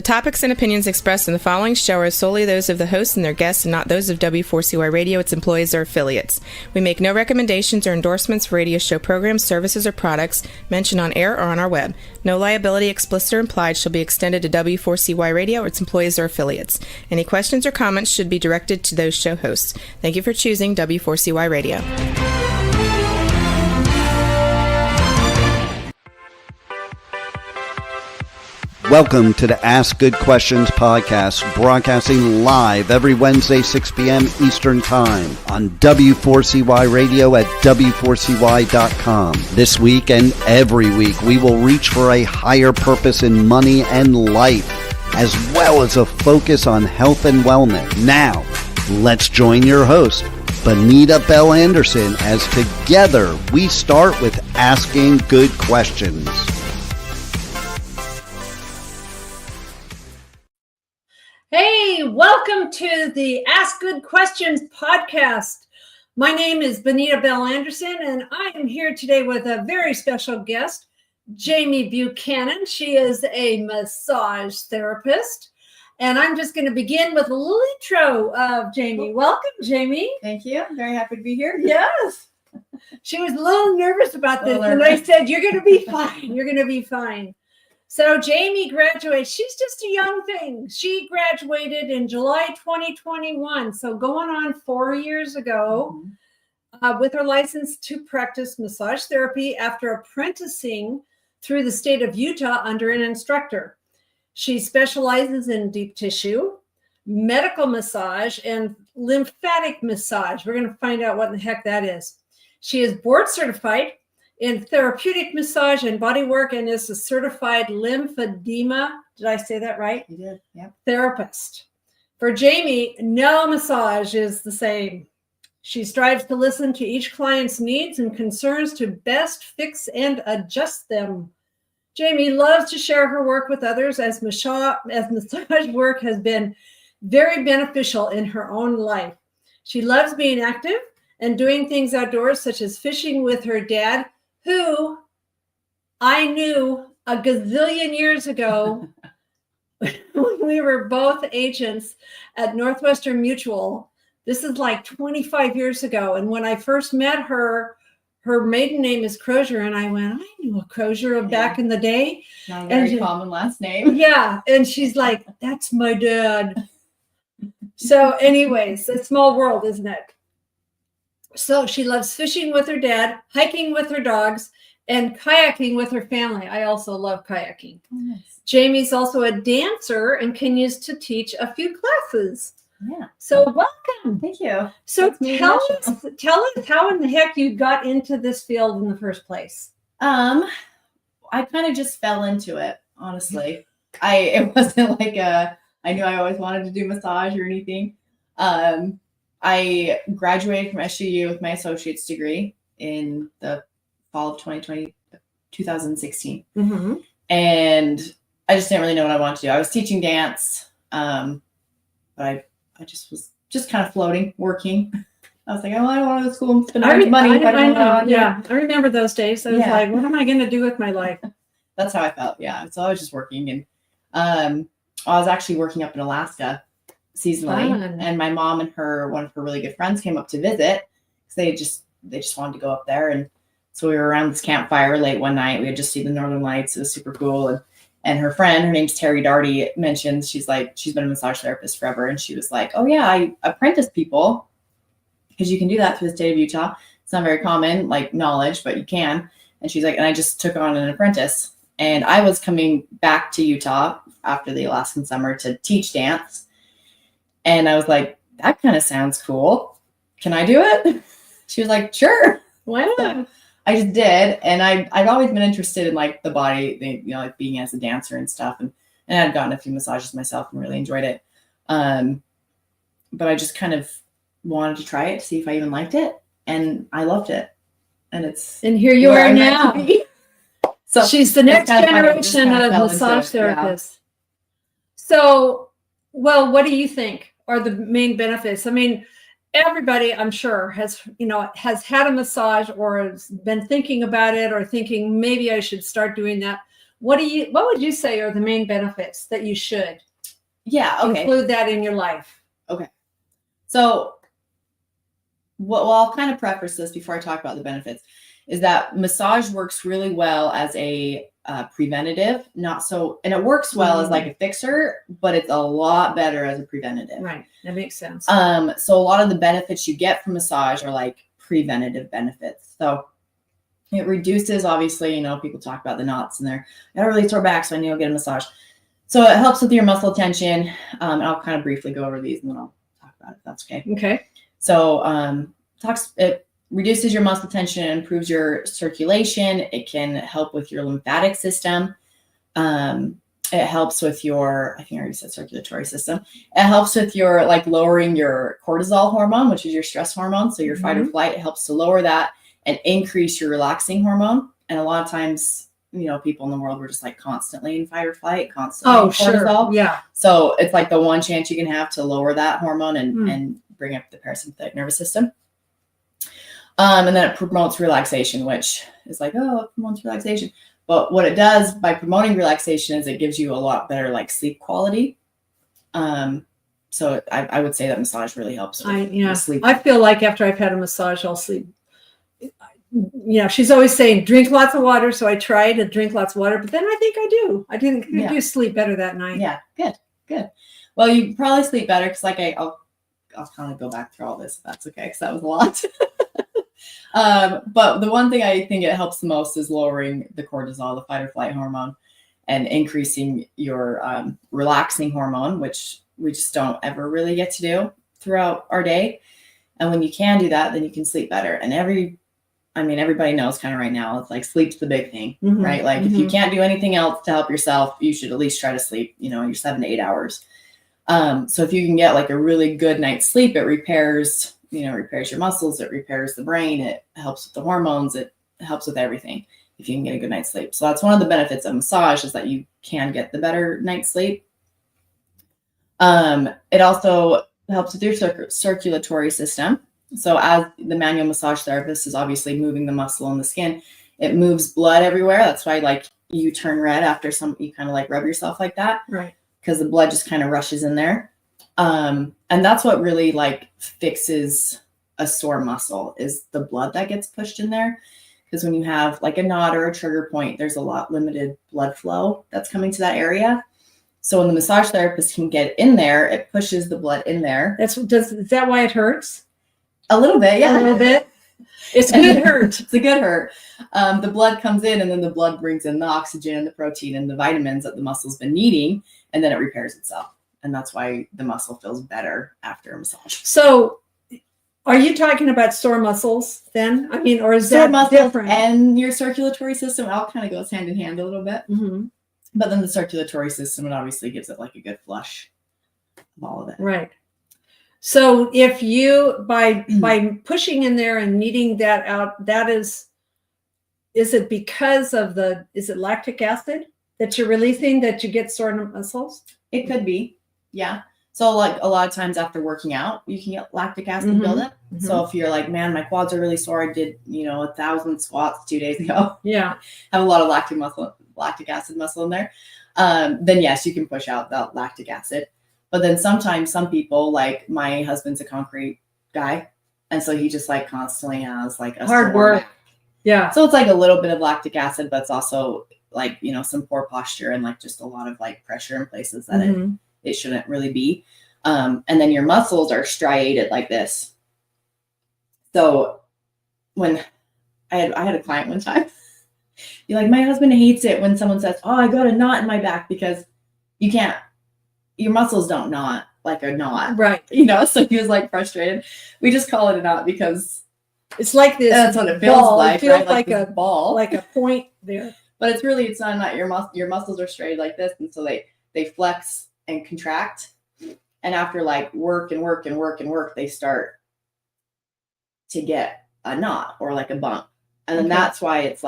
topics and opinions expressed in the following show are solely those of the hosts and their guests and not those of W4CY Radio, its employees, or affiliates. We make no recommendations or endorsements for radio show programs, services, or products mentioned on air or on our web. No liability, explicit or implied, shall be extended to W4CY Radio or its employees or affiliates. Any questions or comments should be directed to those show hosts. Thank you for choosing W4CY Radio. Welcome to the Ask Good Questions podcast, broadcasting live every Wednesday, 6 p.m. Eastern Time on W4CY Radio at W4CY.com. This week and every week, we will reach for a higher purpose in money and life, as well as a focus on health and wellness. Now, let's join your host, Benita Bell Anderson, as together we start with Asking Good Questions. Hey, welcome to the Ask Good Questions podcast. My name is Benita Bell Anderson, and I am here today with a very special guest, Jamie Buchanan. She is a massage therapist, and I'm just going to begin with a little intro of Jamie. Welcome, Jamie. Thank you. I'm very happy to be here. Yes. She was a little nervous about this, and I said, you're going to be fine. You're going to be fine. So Jamie graduated. She's just a young thing. She graduated in July 2021, so going on 4 years ago, with her license to practice massage therapy after apprenticing through the state of Utah under an instructor. She specializes in deep tissue, medical massage, and lymphatic massage. We're going to find out what the heck that is. She is board certified in therapeutic massage and body work, and is a certified lymphedema, did I say that right? You did, yeah. Therapist. For Jamie, no massage is the same. She strives to listen to each client's needs and concerns to best fix and adjust them. Jamie loves to share her work with others, as massage work has been very beneficial in her own life. She loves being active and doing things outdoors, such as fishing with her dad, who I knew a gazillion years ago when we were both agents at Northwestern Mutual. This is like 25 years ago. And when I first met her, her maiden name is Crozier. And I went, I knew a Crozier back in the day. Not a very common last name. Yeah. And she's like, that's my dad. So anyways, a small world, isn't it? So she loves fishing with her dad, hiking with her dogs, and kayaking with her family. I also love kayaking. Oh, nice. Jamie's also a dancer and continues to teach a few classes. Yeah. So welcome. Thank you. So tell us how in the heck you got into this field in the first place. I kind of just fell into it, honestly. It wasn't like I knew I always wanted to do massage or anything. I graduated from SUU with my associate's degree in the fall of 2016. Mm-hmm. And I just didn't really know what I wanted to do. I was teaching dance, but I just was kind of floating, working. I was like, oh, I don't want to go to school and spend money. I remember those days. I was like, what am I going to do with my life? That's how I felt. Yeah. So I was just working. And I was actually working up in Alaska seasonally. Fun. And my mom and one of her really good friends came up to visit because they just wanted to go up there. And so we were around this campfire late one night. We had just seen the Northern Lights. It was super cool. And her friend, her name's Terry Darty, mentioned, she's been a massage therapist forever. And she was like, oh yeah, I apprentice people because you can do that through the state of Utah. It's not very common, like knowledge, but you can. And she's like, and I just took on an apprentice. And I was coming back to Utah after the Alaskan summer to teach dance. And I was like, that kind of sounds cool. Can I do it? She was like, sure. Why not? So I just did. And I've always been interested in like the body, like being as a dancer and stuff. And I'd gotten a few massages myself and really enjoyed it. But I just kind of wanted to try it to see if I even liked it. And I loved it. And here you are now. So she's the next generation of massage therapists. Yeah. So, well, what do you think are the main benefits? I mean, everybody, I'm sure, has had a massage or has been thinking about it or thinking maybe I should start doing that. what would you say are the main benefits that you should include that in your life? Okay. So I'll kind of preface this before I talk about the benefits, is that massage works really well as a preventative, and it works well as like a fixer, but it's a lot better as a preventative. Right. That makes sense. So a lot of the benefits you get from massage are like preventative benefits. So it reduces, obviously, people talk about the knots and I got a really sore back, so I need to get a massage. So it helps with your muscle tension. And I'll kind of briefly go over these and then I'll talk about it, if that's okay. Okay. So it reduces your muscle tension and improves your circulation. It can help with your lymphatic system. It helps with your, I think I already said circulatory system. It helps with your lowering your cortisol hormone, which is your stress hormone. So your fight or flight, it helps to lower that and increase your relaxing hormone. And a lot of times, people in the world were just constantly in fight or flight, constantly in cortisol. Sure. Yeah. So it's the one chance you can have to lower that hormone and bring up the parasympathetic nervous system. And then it promotes relaxation, which is it promotes relaxation. But what it does by promoting relaxation is it gives you a lot better sleep quality. So I would say that massage really helps with sleep. I feel like after I've had a massage, I'll sleep. She's always saying, drink lots of water. So I try to drink lots of water, but then I think I do. I do sleep better that night. Yeah. Good. Well, you probably sleep better because I'll kind of go back through all this if that's okay, because that was a lot. But the one thing I think it helps the most is lowering the cortisol, the fight or flight hormone, and increasing your relaxing hormone, which we just don't ever really get to do throughout our day. And when you can do that, then you can sleep better. And everybody knows kind of right now, it's sleep's the big thing, right? If you can't do anything else to help yourself, you should at least try to sleep, your 7 to 8 hours. So if you can get a really good night's sleep, it repairs your muscles, it repairs the brain, it helps with the hormones, it helps with everything if you can get a good night's sleep. So that's one of the benefits of massage, is that you can get the better night's sleep. It also helps with your circulatory system. So as the manual massage therapist is obviously moving the muscle and the skin, it moves blood everywhere. That's why you turn red after you kind of rub yourself like that. Right. Because the blood just kind of rushes in there. And that's what really fixes a sore muscle, is the blood that gets pushed in there. Because when you have a knot or a trigger point, there's a lot limited blood flow that's coming to that area. So when the massage therapist can get in there, it pushes the blood in there. Is that why it hurts? A little bit, yeah. A little bit. It's a good hurt. It's a good hurt. The blood comes in, and then the blood brings in the oxygen and the protein and the vitamins that the muscle's been needing, and then it repairs itself. And that's why the muscle feels better after a massage. So are you talking about sore muscles then? Or is that different? And your circulatory system, it all kind of goes hand in hand a little bit. Mm-hmm. But then the circulatory system, it obviously gives it a good flush of all of it. Right. So if you, by pushing in there and kneading that out, that is it because of is it lactic acid that you're releasing that you get sore muscles? It could be. Yeah. So a lot of times after working out, you can get lactic acid buildup. Mm-hmm. So if you're man, my quads are really sore. I did, 1,000 squats 2 days ago. Yeah. Have a lot of lactic acid muscle in there. Then yes, you can push out that lactic acid. But then sometimes some people, my husband's a concrete guy. And so he just constantly has a hard work. Back. Yeah. So it's a little bit of lactic acid, but it's also some poor posture and just a lot of pressure in places that it shouldn't really be. And then your muscles are striated like this. So when I had a client one time, you're my husband hates it when someone says, oh, I got a knot in my back, because your muscles don't knot like a knot. Right. So he was frustrated. We just call it a knot because it's like this. That's what it feels like. It feels right? like a ball, like a point there. But it's not a knot. Your muscles are straight like this. And so they flex and contract. And after work and work and work and work, they start to get a knot or a bump. And then that's why it's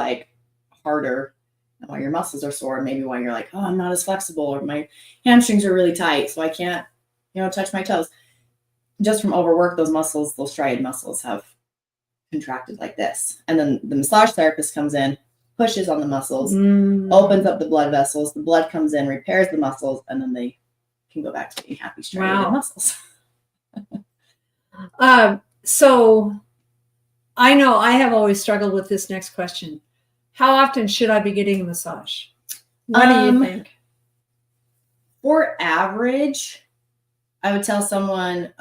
harder, and why your muscles are sore. Maybe why you're oh, I'm not as flexible, or my hamstrings are really tight, so I can't, touch my toes. Just from overwork, those muscles, those striated muscles have contracted like this. And then the massage therapist comes in pushes on the muscles, opens up the blood vessels, the blood comes in, repairs the muscles, and then they can go back to being happy, striated muscles. So I know I have always struggled with this next question. How often should I be getting a massage? What do you think? For average, I would tell someone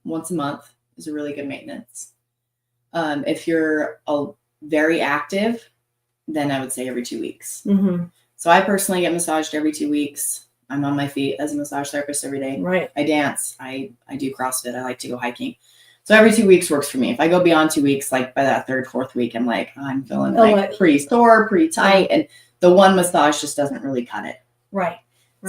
once a month is a really good maintenance. If you're very active, then I would say every 2 weeks. Mm-hmm. So I personally get massaged every 2 weeks. I'm on my feet as a massage therapist every day. Right. I dance. I do CrossFit. I like to go hiking. So every 2 weeks works for me. If I go beyond 2 weeks, like by that third, fourth week, I'm like, oh, I'm feeling like pretty sore, pretty tight. And the one massage just doesn't really cut it. Right.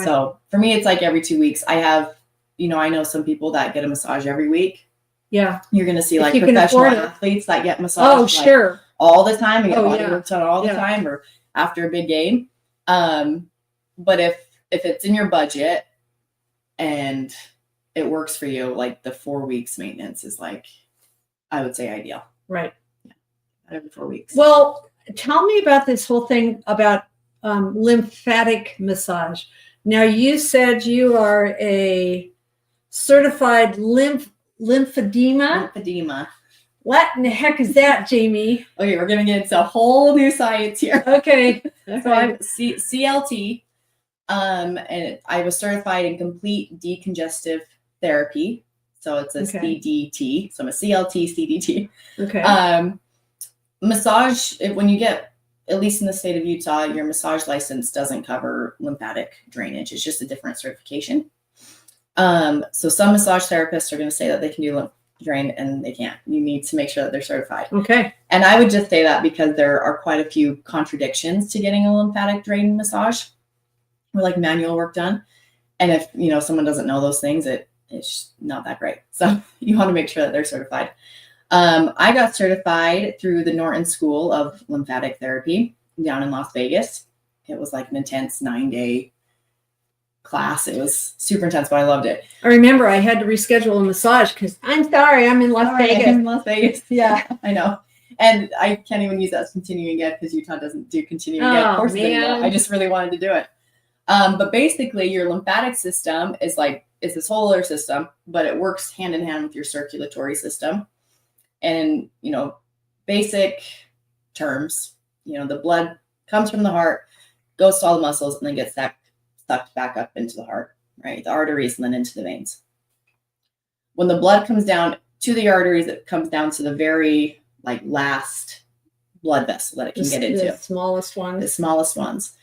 So for me, it's like every 2 weeks. I have, I know some people that get a massage every week. Yeah. You're going to see like professional athletes that get massaged sure. all the time and get body work done all the time or after a big game. But if it's in your budget and it works for you, like the 4 weeks maintenance is like, I would say ideal. Right. Yeah. Every 4 weeks. Well, tell me about this whole thing about lymphatic massage. Now, you said you are a certified lymphedema. Lymphedema. What in the heck is that, Jamie? Okay, we're going to get into a whole new science here. Okay. So I'm CLT, and I was certified in complete decongestive therapy. So it's a CDT. So I'm a CLT, CDT. Okay. Massage, when you get, at least in the state of Utah, your massage license doesn't cover lymphatic drainage. It's just a different certification. So some massage therapists are going to say that they can do lymph drain and they can't. You need to make sure that they're certified. Okay. And I would just say that because there are quite a few contradictions to getting a lymphatic drain massage or like manual work done. And if, someone doesn't know those things, it's not that great. So you want to make sure that they're certified. I got certified through the Norton School of Lymphatic Therapy down in Las Vegas. It was like an intense 9-day class. It was super intense, but I loved it. I remember I had to reschedule a massage because I'm sorry, I'm in Las Vegas. I'm in Las Vegas. Yeah. I know. And I can't even use that as continuing ed because Utah doesn't do continuing ed courses anymore. I just really wanted to do it. But basically your lymphatic system is this whole other system, but it works hand in hand with your circulatory system. And, basic terms, the blood comes from the heart, goes to all the muscles, and then gets sucked back up into the heart, right? The arteries and then into the veins. When the blood comes down to the arteries, it comes down to the very last blood vessel that it can get into. The smallest ones. The smallest ones.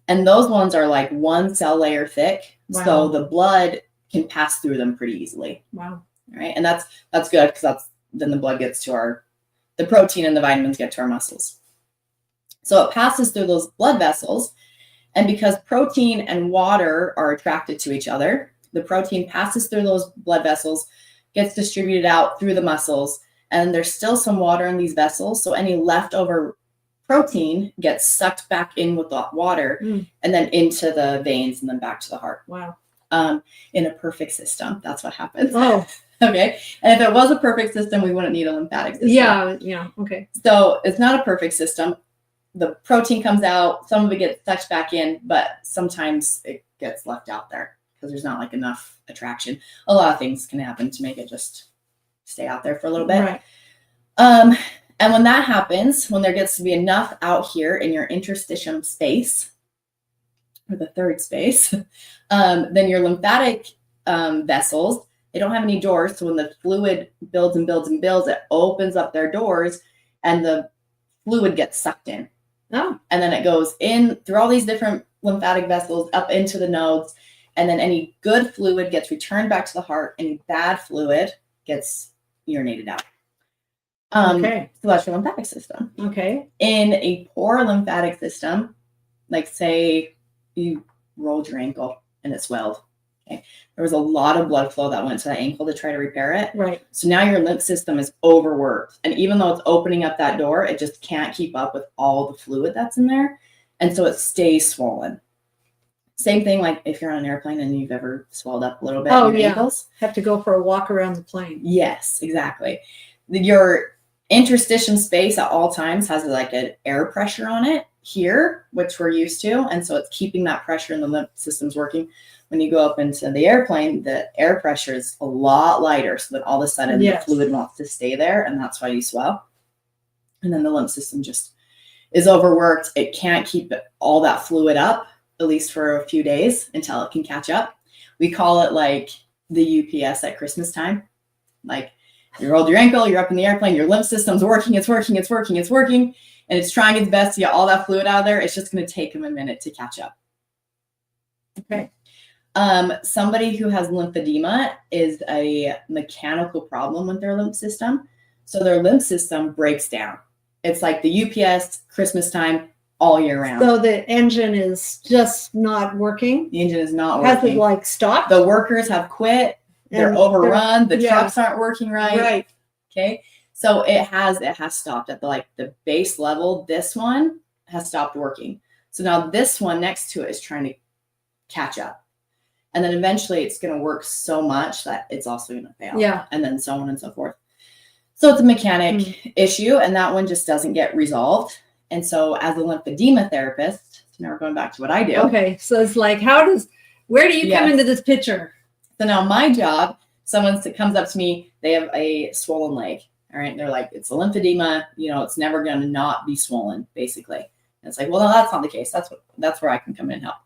And those ones are like 1 cell layer thick. Wow. So the blood can pass through them pretty easily. Wow. Right. And that's good because then the blood gets to the protein and the vitamins get to our muscles. So it passes through those blood vessels. And because protein and water are attracted to each other, the protein passes through those blood vessels, gets distributed out through the muscles, and there's still some water in these vessels. So any leftover protein gets sucked back in with that water and then into the veins and then back to the heart. Wow. In a perfect system, that's what happens. Oh. Okay. And if it was a perfect system, we wouldn't need a lymphatic system. Yeah. Okay. So it's not a perfect system. The protein comes out, some of it gets sucked back in, but sometimes it gets left out there because there's not enough attraction. A lot of things can happen to make it just stay out there for a little bit. Right. And when that happens, when there gets to be enough out here in your interstitium space, or the third space, then your lymphatic vessels, they don't have any doors. So when the fluid builds and builds and builds, it opens up their doors and the fluid gets sucked in. Oh. And then it goes in through all these different lymphatic vessels up into the nodes. And then any good fluid gets returned back to the heart. Any bad fluid gets urinated out. Okay. So that's your lymphatic system. Okay. In a poor lymphatic system, like say you rolled your ankle and it swelled. Okay. There was a lot of blood flow that went to that ankle to try to repair it. Right. So now your lymph system is overworked. And even though it's opening up that door, it just can't keep up with all the fluid that's in there. And so it stays swollen. Same thing like if you're on an airplane and you've ever swelled up a little bit in your ankles. Have to go for a walk around the plane. Yes, exactly. Your interstitium space at all times has an air pressure on it. here, which we're used to. And so it's keeping that pressure in the lymph systems working. When you go up into the airplane, the air pressure is a lot lighter. So that all of a sudden the fluid wants to stay there. And that's why you swell. And then the lymph system just is overworked. It can't keep all that fluid up, at least for a few days until it can catch up. We call it like the UPS at Christmas time. Like you rolled your ankle, you're up in the airplane, your lymph system's working, it's working, and it's trying its best to get all that fluid out of there. It's just going to take them a minute to catch up. Okay. Somebody who has lymphedema is a mechanical problem with their lymph system. So their lymph system breaks down. It's like the UPS Christmas time all year round. So the engine is just not working. The engine is not working. Has it like stopped? The workers have quit. They're overrun. The trucks aren't working right. Right. Okay. So it has stopped at the base level. This one has stopped working. So now this one next to it is trying to catch up. And then eventually it's going to work so much that it's also going to fail. Yeah. And then so on and so forth. So it's a mechanic issue, and that one just doesn't get resolved. And so as a lymphedema therapist, so now we're going back to what I do. Okay. So it's like, where do you come into this picture? So now my job, someone comes up to me, they have a swollen leg. All right. And they're like, it's a lymphedema, it's never going to not be swollen, basically. And it's like, well, no, that's not the case. That's where I can come in and help.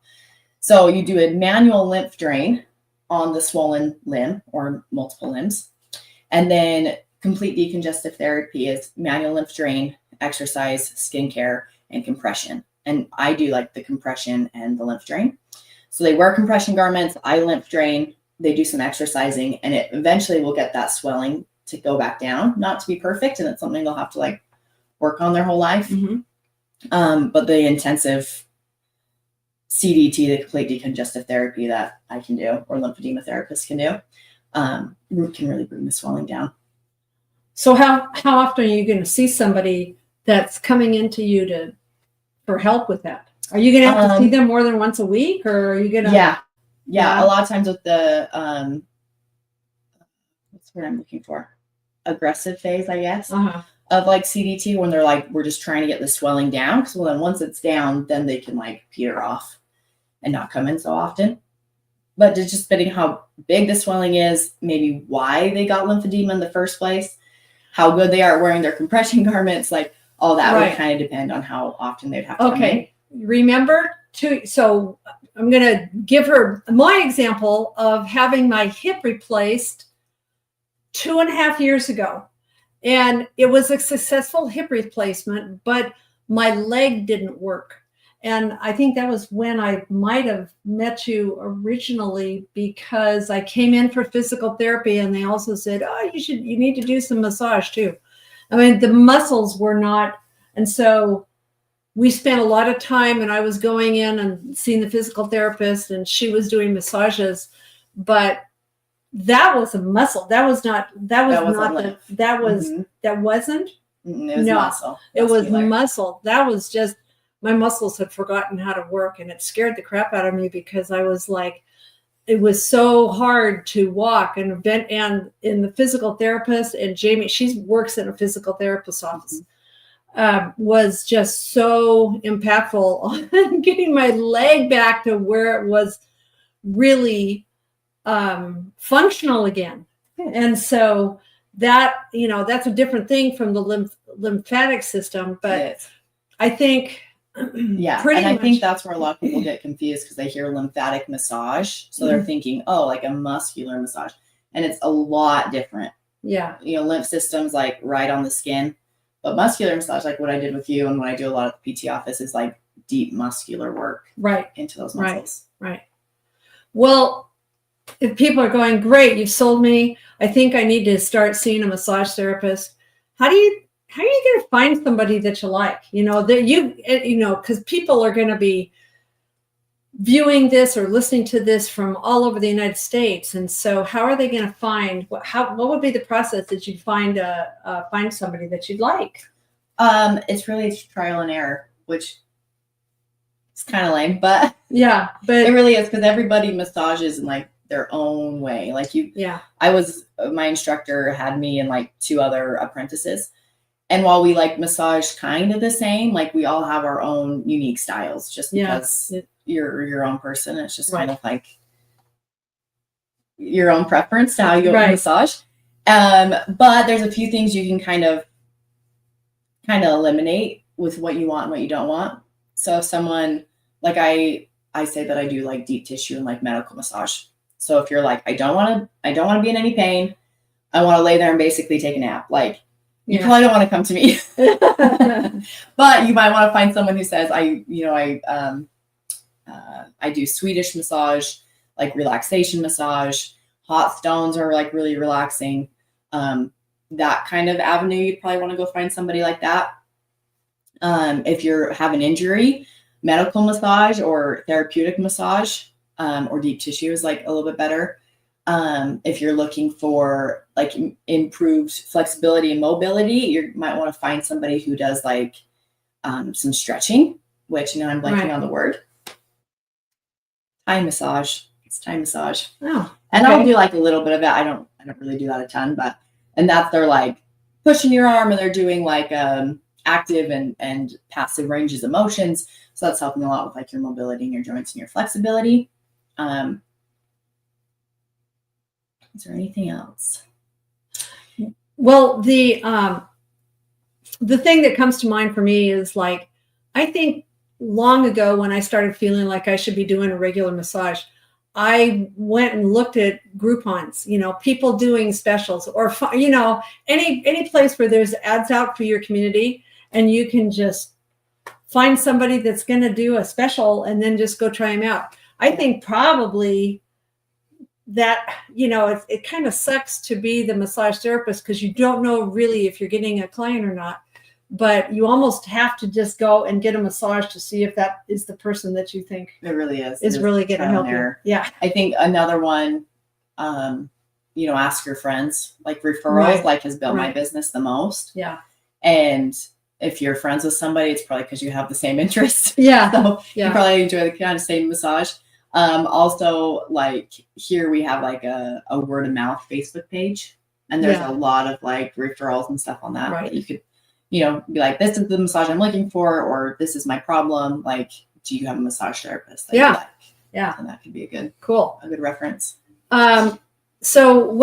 So you do a manual lymph drain on the swollen limb or multiple limbs. And then complete decongestive therapy is manual lymph drain, exercise, skincare, and compression. And I do like the compression and the lymph drain. So they wear compression garments, I lymph drain, they do some exercising, and it eventually will get that swelling to go back down, not to be perfect. And it's something they'll have to work on their whole life. Mm-hmm. But the intensive CDT, the complete decongestive therapy that I can do, or lymphedema therapists can do, can really bring the swelling down. So how often are you going to see somebody that's coming into you for help with that? Are you going to have to see them more than once a week, or are you going to? Yeah. A lot of times with the what's what I'm looking for, aggressive phase, I guess, of CDT, when they're we're just trying to get the swelling down. Because then once it's down, then they can peter off and not come in so often. But it's just depending how big the swelling is, maybe why they got lymphedema in the first place, how good they are at wearing their compression garments, all that would kind of depend on how often they'd have to come in. Remember so I'm going to give her my example of having my hip replaced 2.5 years ago. And it was a successful hip replacement, but my leg didn't work. And I think that was when I might have met you originally, because I came in for physical therapy and they also said, you need to do some massage too. I mean, the muscles were not. And so we spent a lot of time, and I was going in and seeing the physical therapist, and she was doing massages, but that was a muscle. That wasn't. It was muscle. It was muscle. That was just, my muscles had forgotten how to work, and it scared the crap out of me, because I was like, it was so hard to walk. And in the physical therapist, and Jamie, she works in a physical therapist's office, was just so impactful on getting my leg back to where it was really functional again. And so that, that's a different thing from the lymphatic system, but I think I think that's where a lot of people get confused, because they hear lymphatic massage, so they're thinking, like a muscular massage, and it's a lot different. Lymph systems right on the skin, but muscular massage, like what I did with you and what I do a lot at the PT office, is deep muscular work into those muscles. Right. Well, if people are going, great, you've sold me, I think I need to start seeing a massage therapist, how are you going to find somebody that you like? Because people are going to be viewing this or listening to this from all over the United States. And so how are they going to find, what would be the process that you'd find somebody that you'd like? It's really trial and error, which is kind of lame, but it really is, because everybody massages in their own way. My instructor had me and 2 other apprentices. And while we like massage kind of the same, like we all have our own unique styles just because you're your own person. It's just kind of like your own preference to how you massage. But there's a few things you can kind of eliminate with what you want and what you don't want. So if someone, like I say that I do like deep tissue and like medical massage. So if you're like, I don't want to be in any pain. I want to lay there and basically take a nap. Like, you probably don't want to come to me, but you might want to find someone who says, I do Swedish massage, like relaxation massage. Hot stones are like really relaxing. That kind of avenue, you'd probably want to go find somebody like that. If you have an injury, medical massage or therapeutic massage, or deep tissue is like a little bit better. If you're looking for like improved flexibility and mobility, you might want to find somebody who does like some stretching, which I'm blanking on the word. Thai massage. It's Thai massage. Oh, and I'll do like a little bit of it. I don't really do that a ton, but they're like pushing your arm and they're doing like active and passive ranges of motions. So that's helping a lot with like your mobility and your joints and your flexibility. Is there anything else? Well, the thing that comes to mind for me is like, I think long ago when I started feeling like I should be doing a regular massage, I went and looked at Groupons, people doing specials or, any place where there's ads out for your community and you can just find somebody that's going to do a special and then just go try them out. I think probably that, it kind of sucks to be the massage therapist because you don't know really if you're getting a client or not, but you almost have to just go and get a massage to see if that is the person that you think it really is. Is really going to help you. Yeah. I think another one, ask your friends, like referrals, like has built my business the most. Yeah. And if you're friends with somebody, it's probably because you have the same interests. Yeah. So you probably enjoy the kind of same massage. Also, like here we have like a word of mouth Facebook page, and there's a lot of like referrals and stuff on that that you could, be like, this is the massage I'm looking for, or this is my problem. Like, do you have a massage therapist that you like? Yeah. And that could be a good reference. So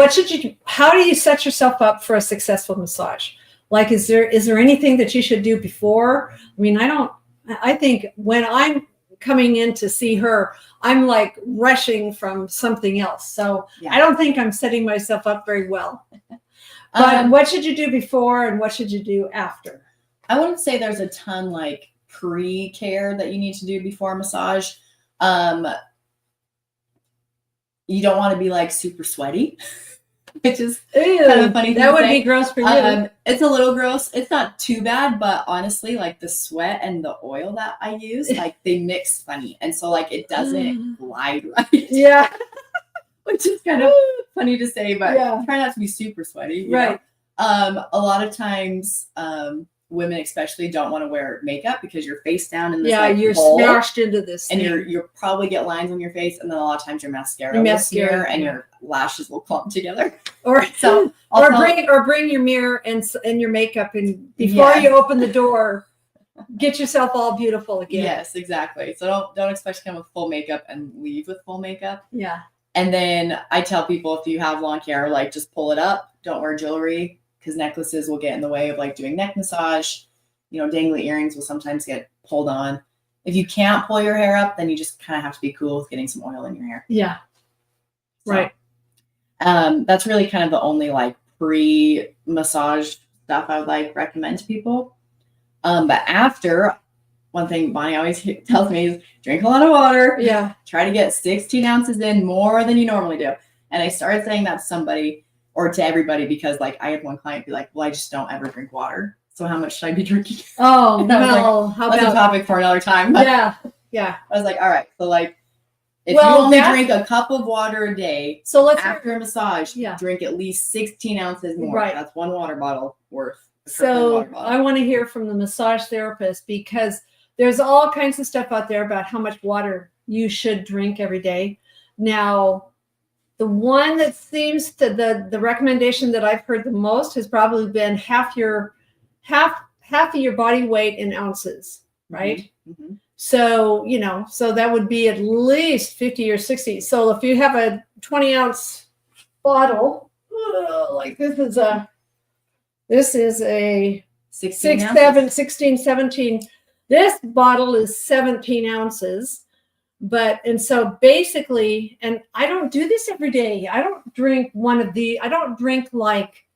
how do you set yourself up for a successful massage? Like, is there anything that you should do before? I mean, I think when I'm coming in to see her, I'm like rushing from something else. So I don't think I'm setting myself up very well. But what should you do before and what should you do after? I wouldn't say there's a ton like pre-care that you need to do before a massage. You don't want to be like super sweaty, which is kind of a funny thing that would be gross for you. It's a little gross. It's not too bad, but honestly, like the sweat and the oil that I use, like they mix funny. And so like it doesn't glide right. Yeah. Which is kind of funny to say, but try not to be super sweaty. You know? A lot of times, women especially don't want to wear makeup because you're face down in this you're bowl, smashed into this and thing. you'll probably get lines on your face, and then a lot of times your mascara will smear and your lashes will clump together. Or bring your mirror and your makeup, and before you open the door, get yourself all beautiful again. Yes, exactly. So don't expect to come with full makeup and leave with full makeup. Yeah. And then I tell people, if you have long hair, like just pull it up. Don't wear jewelry because necklaces will get in the way of like doing neck massage. Dangly earrings will sometimes get pulled on. If you can't pull your hair up, then you just kind of have to be cool with getting some oil in your hair. Yeah. So, right. That's really kind of the only like pre-massage stuff I would like recommend to people. But after, one thing Bonnie always tells me is drink a lot of water. Yeah. Try to get 16 ounces in, more than you normally do. And I started saying that to somebody or to everybody because like I had one client be like, well, I just don't ever drink water. So how much should I be drinking? Oh, well, how that's about a topic for another time. But yeah. I was like, all right. So like, if you only drink a cup of water a day, so after a massage, drink at least 16 ounces more. Right. That's one water bottle worth. So I want to hear from the massage therapist because there's all kinds of stuff out there about how much water you should drink every day. Now, the one that seems to the recommendation that I've heard the most has probably been half your half of your body weight in ounces, right? Mm-hmm. So, so that would be at least 50 or 60. So if you have a 20-ounce bottle, like this is a 16, 17. This bottle is 17 ounces. And so basically, and I don't do this every day. I don't drink one of these. I don't drink like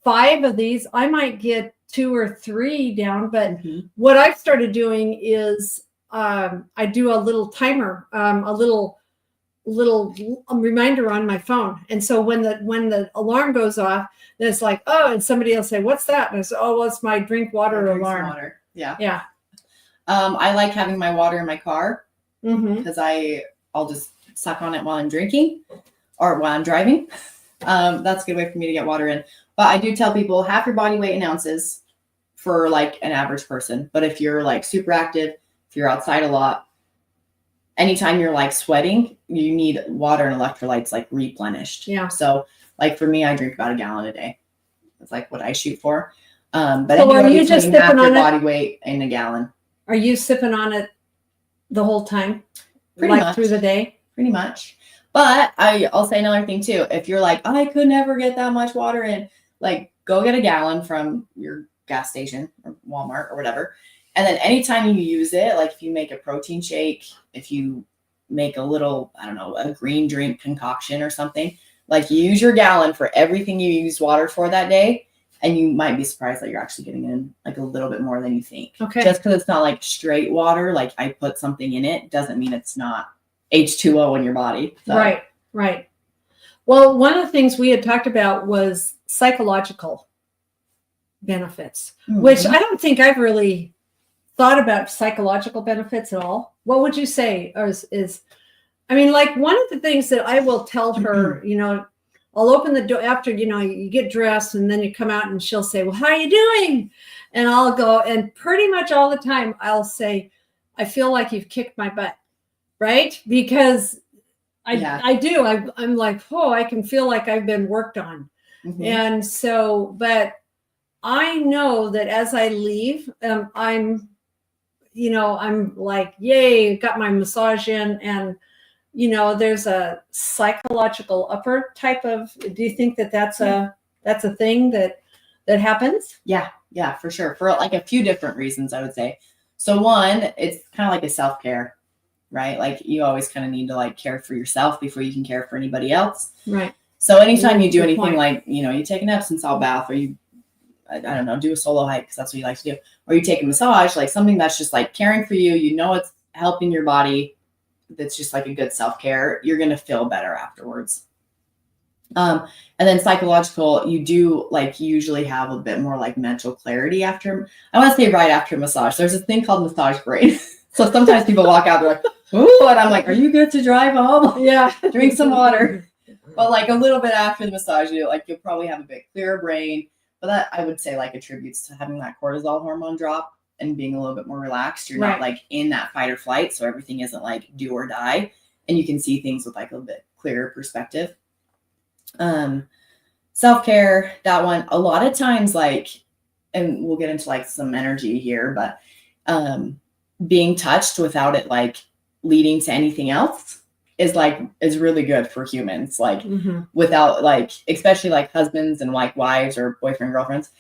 5 of these. I might get 2 or 3 down. But what I've started doing is I do a little timer, a little reminder on my phone. And so when the alarm goes off, then it's like, oh, and somebody will say, what's that? And I say, oh, well, it's my drink water alarm. Water. Yeah. Yeah. I like having my water in my car because I'll just suck on it while I'm drinking or while I'm driving. That's a good way for me to get water in. But I do tell people half your body weight in ounces for like an average person. But if you're like super active, if you're outside a lot, anytime you're like sweating, you need water and electrolytes like replenished. Yeah. So like for me, I drink about a gallon a day. That's like what I shoot for. But so are you just sipping half on your it? Body weight in a gallon. Are you sipping on it the whole time? Pretty like much. Through the day? Pretty much. But I'll say another thing too. If you're like, I could never get that much water in, like go get a gallon from your gas station or Walmart or whatever. And then anytime you use it, like if you make a protein shake, if you make a little, I don't know, a green drink concoction or something, like you use your gallon for everything you use water for that day. And you might be surprised that you're actually getting in like a little bit more than you think. Okay. Just because it's not like straight water, like I put something in it, doesn't mean it's not H2O in your body. So. Right. Well, one of the things we had talked about was psychological benefits, which I don't think I've really thought about psychological benefits at all. What would you say is I mean, like one of the things that I will tell her, I'll open the door after, you get dressed and then you come out and she'll say, well, how are you doing? And I'll go, and pretty much all the time I'll say, I feel like you've kicked my butt, right? Because I do. I'm like, oh, I can feel like I've been worked on. And so, but I know that as I leave, I'm like, yay, got my massage in, and there's a psychological upper type of, do you think that that's a thing that happens? Yeah, for sure. For like a few different reasons, I would say. So one, it's kind of like a self-care, right? Like you always kind of need to like care for yourself before you can care for anybody else. Right. So anytime you do anything like, you take an Epsom salt bath, or you, I don't know, do a solo hike because that's what you like to do, or you take a massage, like something that's just like caring for you, it's helping your body, that's just like a good self-care, you're going to feel better afterwards. And then psychological, you do like usually have a bit more like mental clarity after, I want to say right after massage. There's a thing called massage brain. So sometimes people walk out, they're like, ooh, and I'm like, are you good to drive home? Yeah. Drink some water. But like a little bit after the massage, you'll probably have a bit clearer brain. But that I would say like attributes to having that cortisol hormone drop and being a little bit more relaxed. You're not like in that fight or flight. So everything isn't like do or die. And you can see things with like a bit clearer perspective. Self-care, that one, a lot of times, like, and we'll get into like some energy here, but being touched without it like leading to anything else is really good for humans. Like without like, especially like husbands and like wives or boyfriend, girlfriends,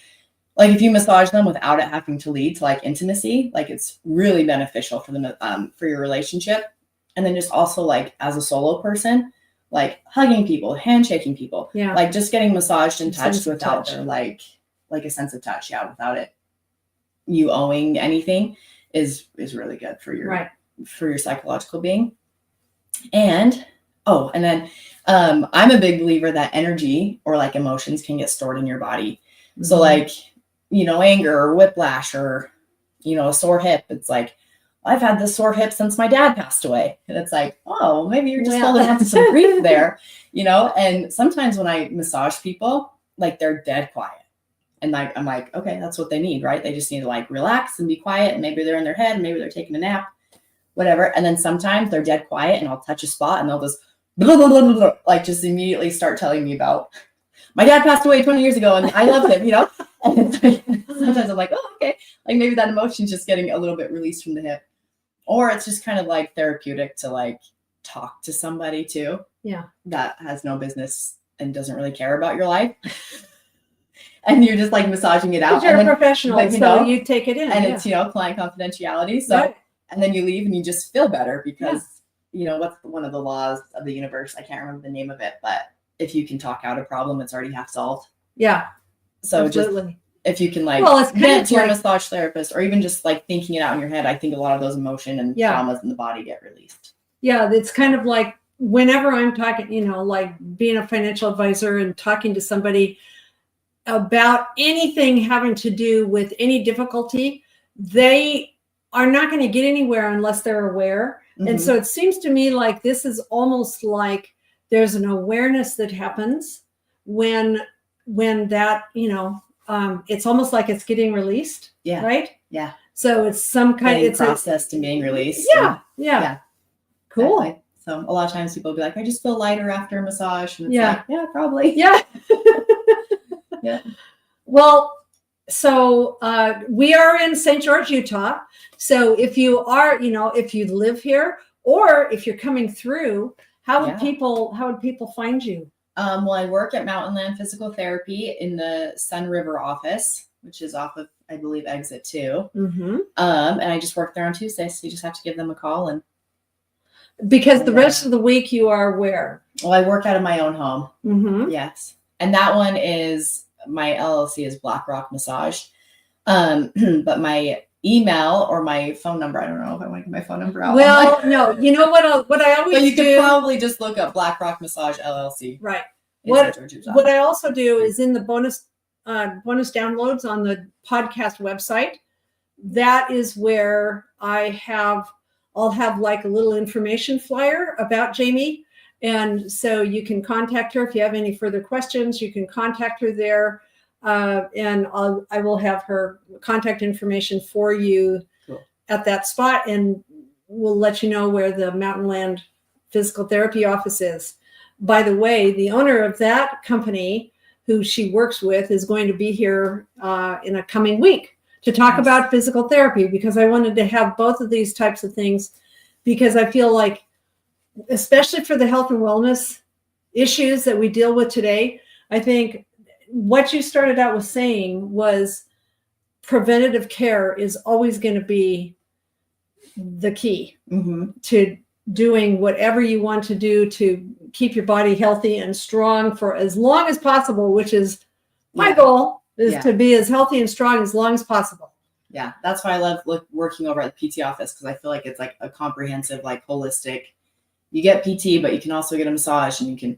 like if you massage them without it having to lead to like intimacy, like it's really beneficial for them, for your relationship. And then just also like as a solo person, like hugging people, handshaking people, like just getting massaged and touched without their like a sense of touch. Yeah. Without it, you owing anything is really good for your psychological being. And then I'm a big believer that energy or like emotions can get stored in your body. So like, anger or whiplash or, a sore hip. It's like, I've had this sore hip since my dad passed away. And it's like, oh, maybe you're just holding on to some grief there, and sometimes when I massage people, like they're dead quiet. And like, I'm like, okay, that's what they need, right? They just need to like relax and be quiet. And maybe they're in their head, and maybe they're taking a nap, whatever. And then sometimes they're dead quiet and I'll touch a spot and they'll just blah, blah, blah, blah, blah, like just immediately start telling me about my dad passed away 20 years ago and I loved him, And it's like, sometimes I'm like, oh, okay. Like maybe that emotion's just getting a little bit released from the hip. Or it's just kind of like therapeutic to like talk to somebody too. Yeah. That has no business and doesn't really care about your life. And you're just like massaging it out. You're a professional, but, so you take it in. And it's, client confidentiality. So, right. And then you leave and you just feel better because, what's one of the laws of the universe? I can't remember the name of it, but if you can talk out a problem, it's already half solved. Yeah. So absolutely. Just if you can like it's vent to your massage therapist or even just like thinking it out in your head, I think a lot of those emotion and traumas in the body get released. Yeah. It's kind of like whenever I'm talking, like being a financial advisor and talking to somebody about anything having to do with any difficulty, they are not going to get anywhere unless they're aware. Mm-hmm. And so it seems to me like this is almost like there's an awareness that happens when that, it's almost like it's getting released. Yeah. Right. Yeah. So it's some kind of process to being released. Yeah. Cool. Exactly. So a lot of times people will be like, I just feel lighter after a massage. And it's like, yeah, probably. Yeah. Yeah. Well, so we are in St. George, Utah. So if you are, if you live here or if you're coming through, how would people find you? Well, I work at Mountain Land Physical Therapy in the Sun River office, which is off of, I believe, exit 2. Mm-hmm. And I just work there on Tuesdays. So you just have to give them a call because the rest of the week you are where? Well, I work out of my own home. Mm-hmm. Yes. And that one is, my LLC is Black Rock Massage. But my email or my phone number, I don't know if I want to get my phone number out. Well, no, you know what I always do? But you could probably just look up Black Rock Massage LLC. Right. What I also do is in the bonus downloads on the podcast website, that is where I'll have like a little information flyer about Jamie. And so you can contact her if you have any further questions. You can contact her there, and I will have her contact information for you at that spot, and we'll let you know where the Mountain Land Physical Therapy office is. By the way, the owner of that company, who she works with, is going to be here in a coming week to talk about physical therapy, because I wanted to have both of these types of things, because I feel like, especially for the health and wellness issues that we deal with today, I think what you started out with saying was preventative care is always going to be the key to doing whatever you want to do to keep your body healthy and strong for as long as possible, which is my goal, is to be as healthy and strong as long as possible. Yeah, that's why I love working over at the PT office, because I feel like it's like a comprehensive, like holistic. You get PT, but you can also get a massage, and you can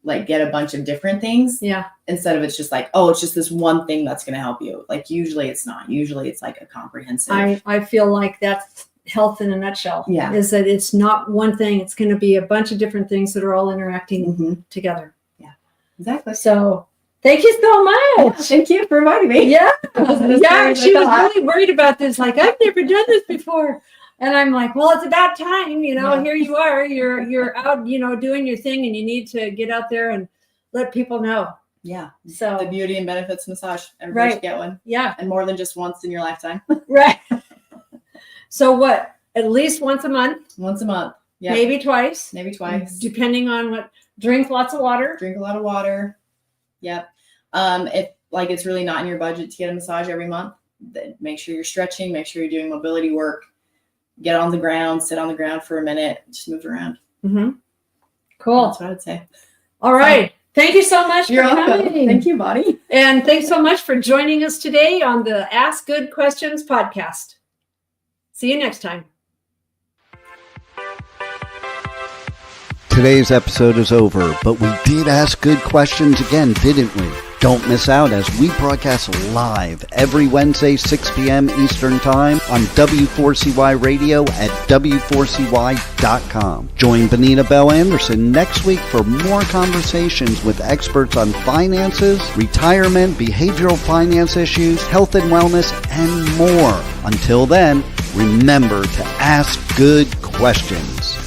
like get a bunch of different things. Yeah. Instead of it's just like, oh, it's just this one thing that's going to help you. Like usually it's not. Usually it's like a comprehensive. I feel like that's health in a nutshell. Yeah. Is that it's not one thing. It's going to be a bunch of different things that are all interacting together. Yeah. Exactly. So thank you so much. Thank you for inviting me. Yeah. She was really worried about this. Like, I've never done this before. And I'm like, well, it's about time, here you are, you're out, doing your thing, and you need to get out there and let people know. Yeah. So the beauty and benefits massage, everybody should get one. Yeah. And more than just once in your lifetime. Right. So what, at least once a month? Once a month. Yeah. Maybe twice. Depending on what, drink lots of water. Drink a lot of water. Yep. If like it's really not in your budget to get a massage every month, then make sure you're stretching, make sure you're doing mobility work. Get on the ground, sit on the ground for a minute, just move around. Cool. That's what I'd say. All right. Thank you so much for coming. Thank you, Bonnie. And thanks so much for joining us today on the Ask Good Questions podcast. See you next time. Today's episode is over, but we did ask good questions again, didn't we? Don't miss out as we broadcast live every Wednesday, 6 p.m. Eastern Time on W4CY Radio at W4CY.com. Join Benita Bell Anderson next week for more conversations with experts on finances, retirement, behavioral finance issues, health and wellness, and more. Until then, remember to ask good questions.